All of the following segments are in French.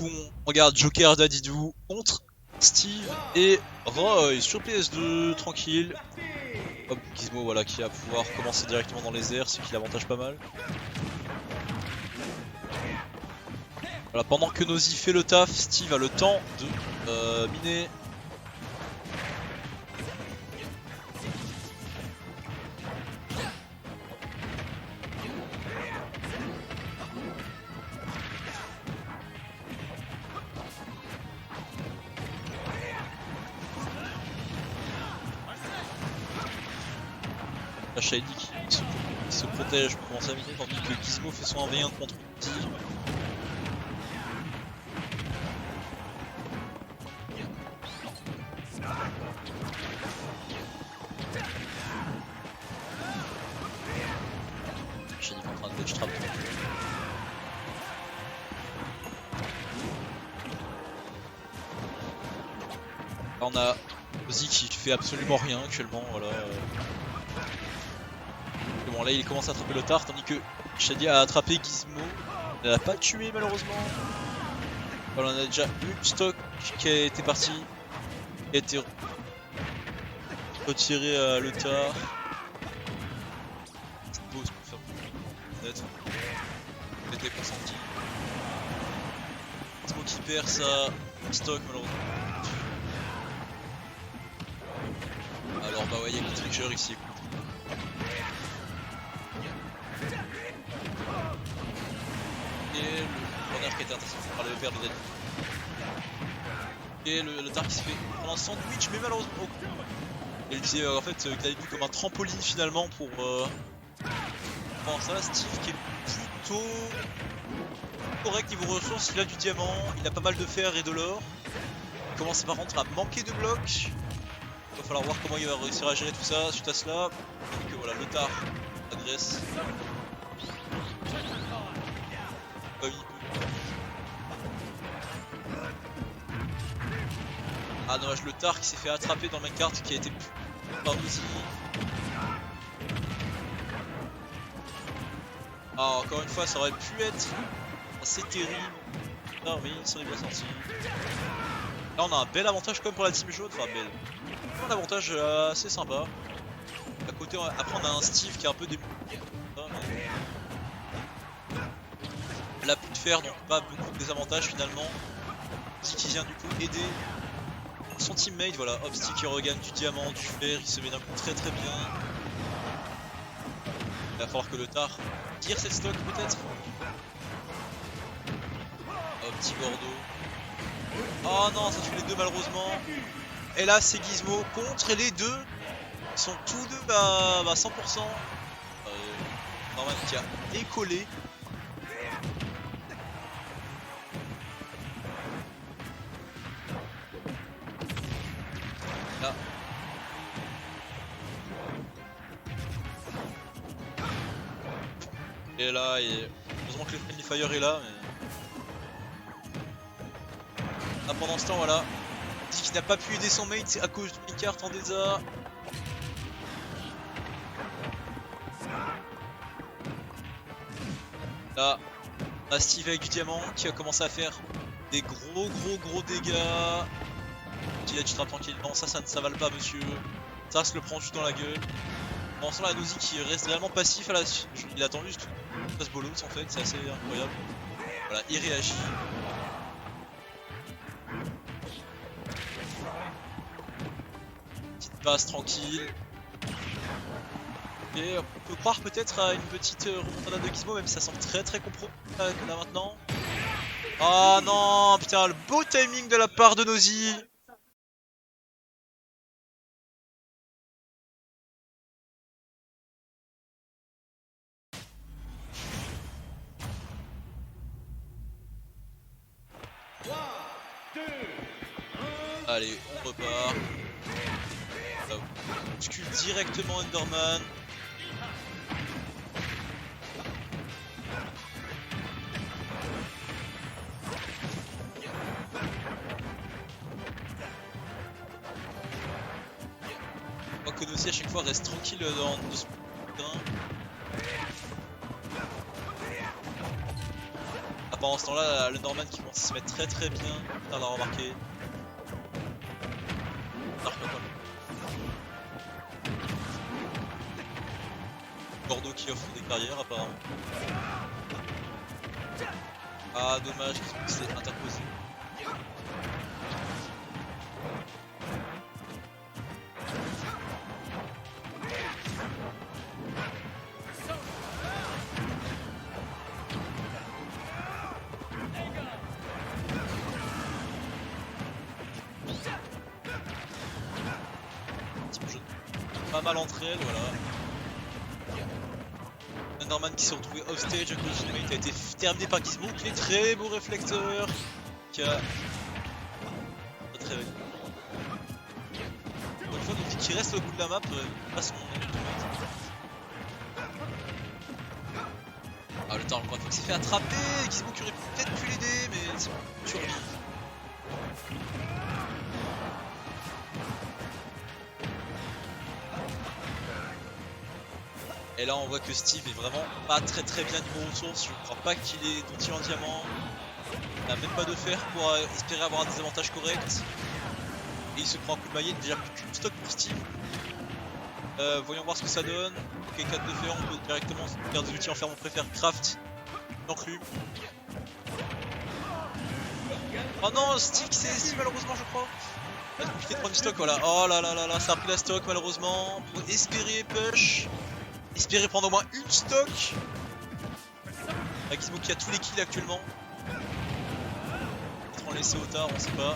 coup on regarde Joker Dadidou contre Steve et Roy sur PS2, tranquille. Hop, Gizmo voilà qui va pouvoir commencer directement dans les airs, ce qui l'avantage pas mal. Voilà, pendant que Nosy fait le taf, Steve a le temps de miner. La Shady qui se protège pour commencer à miner, tandis que Gizmo fait son 1v1 contre Steve. Shady est en train de dodge trap. Là on a Ozzy qui fait absolument rien actuellement, voilà. Bon là il commence à attraper le tard, tandis que Shady a attrapé Gizmo. Il l'a pas tué malheureusement. Voilà, on a déjà une stock qui a été partie, qui a été retirée à le tard. C'est beau, c'est pour faire net. Il était consenti. Gizmo qui perd sa stock malheureusement. Alors bah ouais, il y a le trickshot ici. Et le corner qui a été intercepté par le père de Daddy. Et le tard qui se fait prendre un sandwich, mais malheureusement. Et il disait en fait qu'il avait vu comme un trampoline finalement pour. Bon, ça, Steve qui est plutôt correct niveau ressources. Il a du diamant, il a pas mal de fer et de l'or. Il commence par contre à manquer de blocs. Il va falloir voir comment il va réussir à gérer tout ça suite à cela. Et que voilà, le tard agresse. Ah dommage, le tard qui s'est fait attraper dans le main cart qui a été par Nosy. Ah encore une fois ça aurait pu être assez terrible. Ah oui, il s'en est bien sorti. Là on a un bel avantage quand même pour la team jaune, enfin bel. Un avantage assez sympa. À côté, après on a un Steve qui est un peu débuté. Elle a plus de fer donc pas beaucoup de désavantages finalement. Nosy qui vient du coup aider son teammate, voilà, hop, Steve qui regagne du diamant, du fer, il se met d'un coup très très bien. Il va falloir que le tard tire cette stock peut-être. Hop, petit Gordo. Oh non, ça tue les deux malheureusement. Et là c'est Gizmo contre les deux. Ils sont tous deux à 100%. Norman qui a écollé. Là. Et là, heureusement que le Friendly Fire est là, mais... Là, pendant ce temps, voilà. Il dit qu'il n'a pas pu aider son mate à cause d'une carte en désert. Là, on a Steve avec du diamant qui a commencé à faire des gros dégâts. Il a du trap tranquille. Non, ça ne s'avale pas, monsieur. Ça se le prend juste dans la gueule. En ce temps, la Nosy qui reste réellement passif à la... Il attend juste qu'il fasse bolos en fait, c'est assez incroyable. Voilà, il réagit. Petite passe tranquille. Et on peut croire peut-être à une petite remontada de Gizmo, même si ça semble très compromis là maintenant. Oh non, putain, le beau timing de la part de Nosy. Allez, on repart. Là, on bouscule directement Enderman. On voit que Nosy à chaque fois reste tranquille dans ce terrain. pendant ce temps-là, le Norman qui commence à se mettre très bien. Putain, l'a remarqué. Marque quoi. Bordeaux qui offre des carrières apparemment. Ah dommage qu'il s'est interposé. Pas mal entre elles, voilà. Norman qui s'est retrouvé offstage à cause du dynamite a été terminé par Gizmo qui est très beau réflecteur qui a notre réveil. Pour une fois on dit qu'il reste au bout de la map, pas son nom. Ah le temps encore une fois qu'il s'est fait attraper, Gizmo qui aurait peut-être pu l'aider mais c'est survie. Et là on voit que Steve est vraiment pas très bien niveau ressources, je crois pas qu'il ait d'outils en diamant. Il n'a même pas de fer pour espérer avoir un désavantage correct. Et il se prend un coup de maillet, déjà plus qu'une stock pour Steve. Voyons voir ce que ça donne. Ok, 4 de fer, on peut directement faire des outils en fer, on préfère craft, enclume. Oh non, Stick c'est Steve malheureusement je crois. Ça va être compliqué de prendre du stock, voilà. Oh là là là là, ça a pris la stock malheureusement. Pour espérer push. Espérer prendre au moins une stock. La Gizmo qui a tous les kills actuellement. Peut-être en laisser au tard, on sait pas.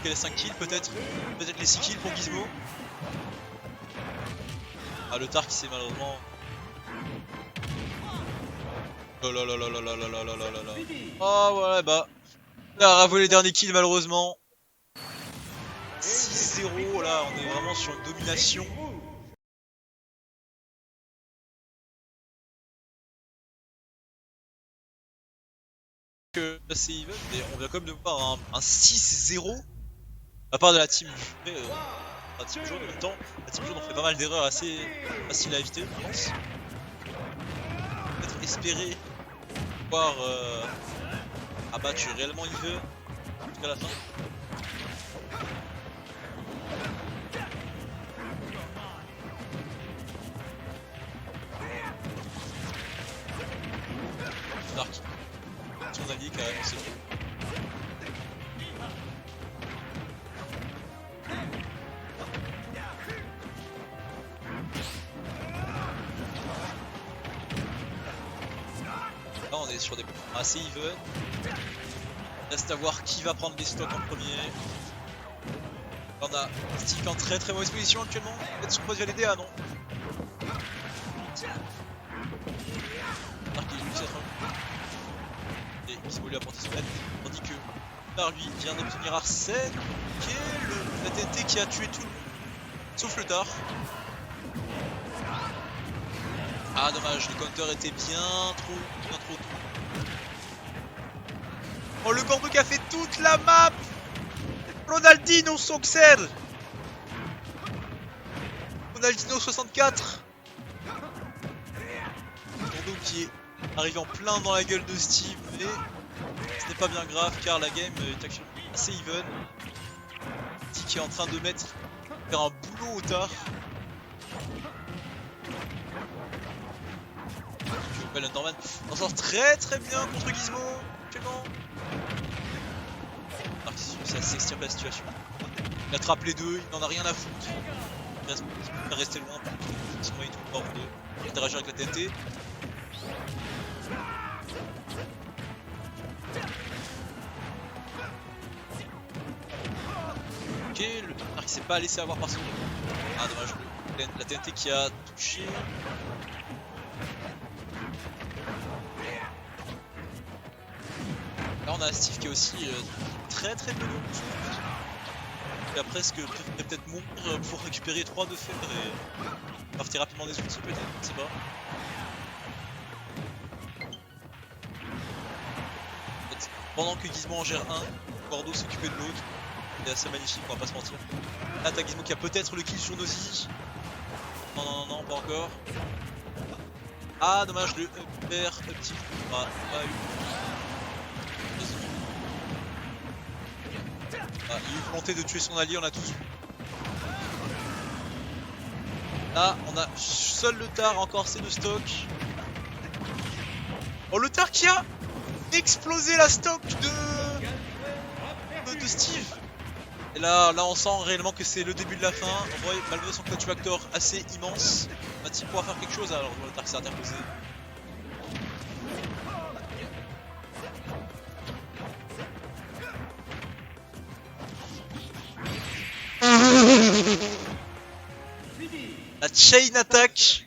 Elle a 5 kills peut-être. Peut-être les 6 kills pour Gizmo. Ah le tard qui s'est malheureusement. Oh là là là là là là là là là là là. Oh voilà bah. Il a ravolé les derniers kills malheureusement. 6-0 là on est vraiment sur une domination. C'est even, mais on vient quand même de voir un 6-0 à part de la team la team jaune en même temps. La team jaune on fait pas mal d'erreurs assez faciles à éviter je pense. Peut-être espérer pouvoir abattre réellement Even jusqu'à la fin. Dark. Son allié carrément c'est tout. Là on est sur des points assez even. Reste à voir qui va prendre les stocks en premier. Là on a Steve en très mauvaise position actuellement. Peut-être son pote via l'aider, ah non. Dark il est juste et Gizmo lui a porté son aide, tandis que par lui vient d'obtenir Arsène qui est la TNT qui a tué tout le monde, sauf le tard. Ah dommage, le counter était bien trop tôt. Oh le Gordo qui a fait toute la map. Ronaldinho Soxer. Ronaldinho 64. Gordo qui est arrivé en plein dans la gueule de Steve, mais ce n'est pas bien grave car la game est actuellement assez even. Steve qui est en train de faire un boulot au tard. Norman s'en sort très bien contre Gizmo actuellement. Alors qu'il réussit à s'extirper la situation. Il attrape les deux, il n'en a rien à foutre. Il va rester loin, sinon il trouve pas en deux. Il va interagir avec la TNT. Ok, le Dark s'est pas laissé avoir par son. Ah dommage, la TNT qui a touché. Là on a Steve qui est aussi très peu long. Il a presque peut-être mourir pour récupérer 3 de fer et crafter rapidement des outils peut-être, je sais pas. Pendant que Gizmo en gère un, Gordo s'occupait de l'autre. C'est assez magnifique, on va pas se mentir. Là t'as Gizmo qui a peut-être le kill sur Nosy. Non, pas encore. Ah dommage, le upper petit pas eu. Ah, il a eu volonté de tuer son allié, on a tous. Là on a seul le tar encore, c'est le stock. Oh le tar qui a explosé la stock de Steve. Et là on sent réellement que c'est le début de la fin. On voit malgré son clutch factor assez immense, va-t-il pouvoir faire quelque chose? Alors le tar s'est interposé. La chain attack